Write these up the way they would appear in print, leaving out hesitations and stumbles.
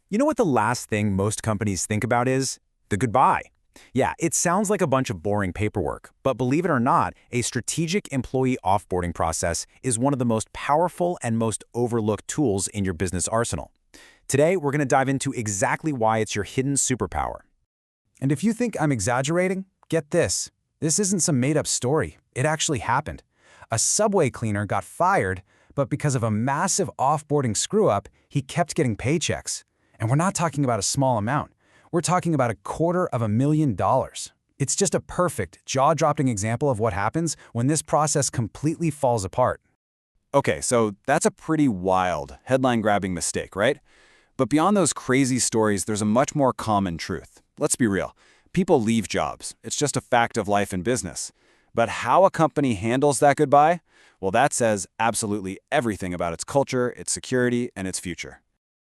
You know what the last thing most companies think about is? The goodbye. Yeah, it sounds like a bunch of boring paperwork, but believe it or not, a strategic employee offboarding process is one of the most powerful and most overlooked tools in your business arsenal. Today, we're going to dive into exactly why it's your hidden superpower. And if you think I'm exaggerating, get this. This isn't some made-up story. It actually happened. A subway cleaner got fired, but because of a massive offboarding screw-up, he kept getting paychecks. And we're not talking about a small amount. We're talking about $250,000. It's just a perfect, jaw-dropping example of what happens when this process completely falls apart. Okay, so that's a pretty wild, headline-grabbing mistake, right? But beyond those crazy stories, there's a much more common truth. Let's be real. People leave jobs. It's just a fact of life and business. But how a company handles that goodbye? Well, that says absolutely everything about its culture, its security, and its future.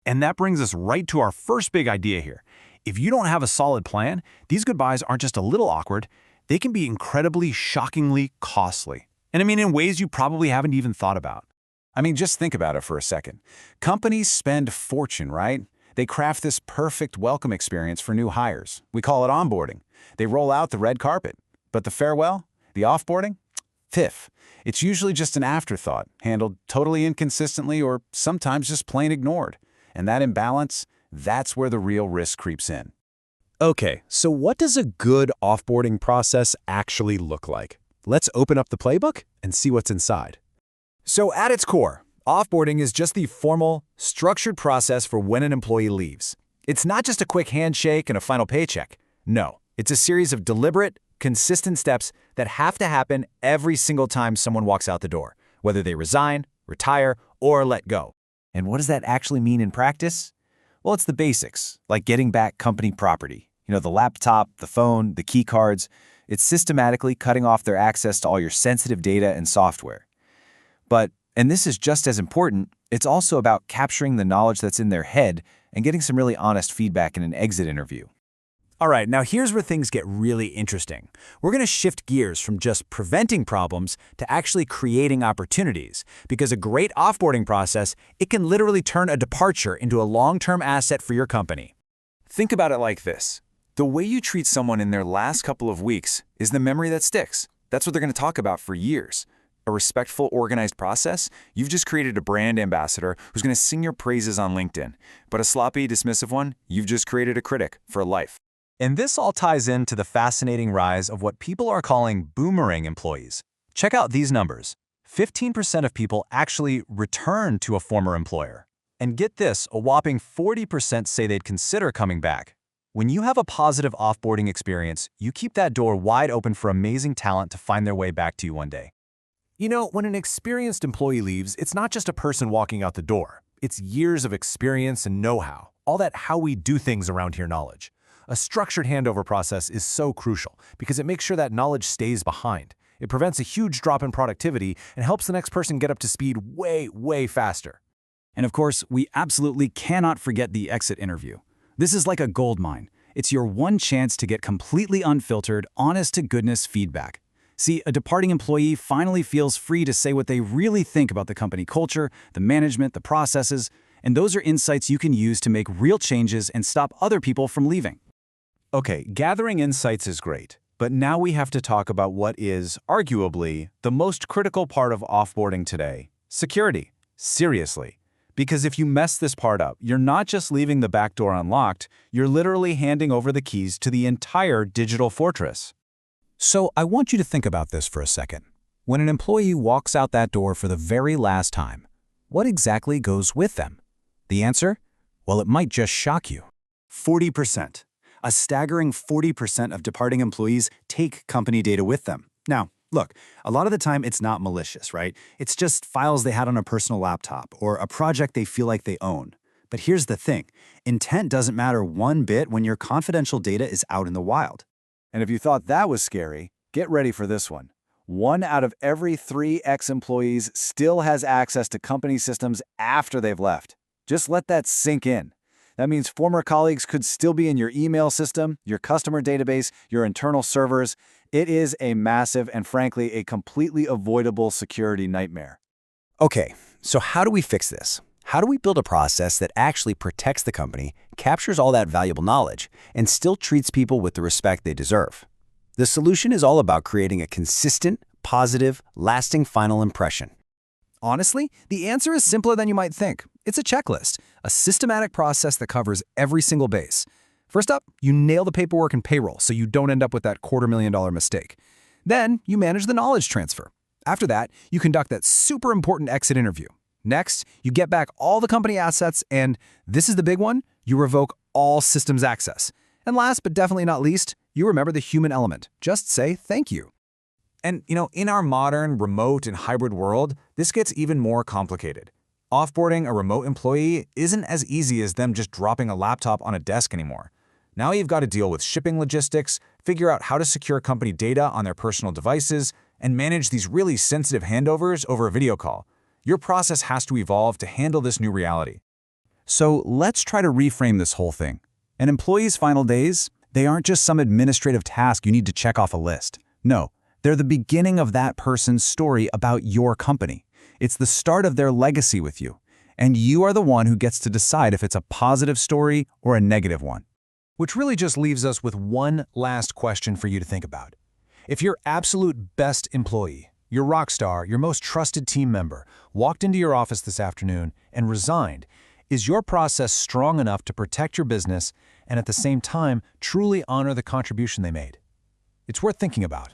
And that brings us right to our first big idea here. If you don't have a solid plan, these goodbyes aren't just a little awkward, they can be incredibly, shockingly costly. And I mean in ways you probably haven't even thought about. Just think about it for a second. Companies spend a fortune, right? They craft this perfect welcome experience for new hires. We call it onboarding. They roll out the red carpet. But the farewell, the offboarding? Piff. It's usually just an afterthought, handled totally inconsistently or sometimes just plain ignored. And that imbalance, that's where the real risk creeps in. Okay, so what does a good offboarding process actually look like? Let's open up the playbook and see what's inside. So at its core, offboarding is just the formal, structured process for when an employee leaves. It's not just a quick handshake and a final paycheck. No, it's a series of deliberate, consistent steps that have to happen every single time someone walks out the door, whether they resign, retire, or let go. And what does that actually mean in practice? Well, it's the basics, like getting back company property. The laptop, the phone, the key cards. It's systematically cutting off their access to all your sensitive data and software. But, and this is just as important, it's also about capturing the knowledge that's in their head and getting some really honest feedback in an exit interview. All right, now here's where things get really interesting. We're going to shift gears from just preventing problems to actually creating opportunities, because a great offboarding process, it can literally turn a departure into a long-term asset for your company. Think about it like this. The way you treat someone in their last couple of weeks is the memory that sticks. That's what they're going to talk about for years. A respectful, organized process, you've just created a brand ambassador who's going to sing your praises on LinkedIn. But a sloppy, dismissive one, you've just created a critic for life. And this all ties into the fascinating rise of what people are calling boomerang employees. Check out these numbers. 15% of people actually return to a former employer. And get this, a whopping 40% say they'd consider coming back. When you have a positive offboarding experience, you keep that door wide open for amazing talent to find their way back to you one day. When an experienced employee leaves, it's not just a person walking out the door. It's years of experience and know-how, all that how we do things around here knowledge. A structured handover process is so crucial because it makes sure that knowledge stays behind. It prevents a huge drop in productivity and helps the next person get up to speed way, way faster. And of course, we absolutely cannot forget the exit interview. This is like a gold mine. It's your one chance to get completely unfiltered, honest-to-goodness feedback. See, a departing employee finally feels free to say what they really think about the company culture, the management, the processes, and those are insights you can use to make real changes and stop other people from leaving. Okay, gathering insights is great, but now we have to talk about what is, arguably, the most critical part of offboarding today: security. Seriously. Because if you mess this part up, you're not just leaving the back door unlocked, you're literally handing over the keys to the entire digital fortress. So I want you to think about this for a second. When an employee walks out that door for the very last time, what exactly goes with them? The answer? Well, it might just shock you. 40%. A staggering 40% of departing employees take company data with them. Now, look, a lot of the time it's not malicious, right? It's just files they had on a personal laptop or a project they feel like they own. But here's the thing. Intent doesn't matter one bit when your confidential data is out in the wild. And if you thought that was scary, get ready for this one. 1 out of every 3 ex-employees still has access to company systems after they've left. Just let that sink in. That means former colleagues could still be in your email system, your customer database, your internal servers. It is a massive and frankly a completely avoidable security nightmare. Okay, so how do we fix this? How do we build a process that actually protects the company, captures all that valuable knowledge, and still treats people with the respect they deserve? The solution is all about creating a consistent, positive, lasting final impression. Honestly, the answer is simpler than you might think. It's a checklist, a systematic process that covers every single base. First up, you nail the paperwork and payroll so you don't end up with that $250,000 mistake. Then, you manage the knowledge transfer. After that, you conduct that super important exit interview. Next, you get back all the company assets and, this is the big one, you revoke all systems access. And last but definitely not least, you remember the human element. Just say thank you. And, in our modern, remote, and hybrid world, this gets even more complicated. Offboarding a remote employee isn't as easy as them just dropping a laptop on a desk anymore. Now you've got to deal with shipping logistics, figure out how to secure company data on their personal devices, and manage these really sensitive handovers over a video call. Your process has to evolve to handle this new reality. So let's try to reframe this whole thing. An employee's final days, they aren't just some administrative task you need to check off a list. No, they're the beginning of that person's story about your company. It's the start of their legacy with you. And you are the one who gets to decide if it's a positive story or a negative one. Which really just leaves us with one last question for you to think about. If your absolute best employee, your rock star, your most trusted team member, walked into your office this afternoon and resigned, is your process strong enough to protect your business and at the same time truly honor the contribution they made? It's worth thinking about.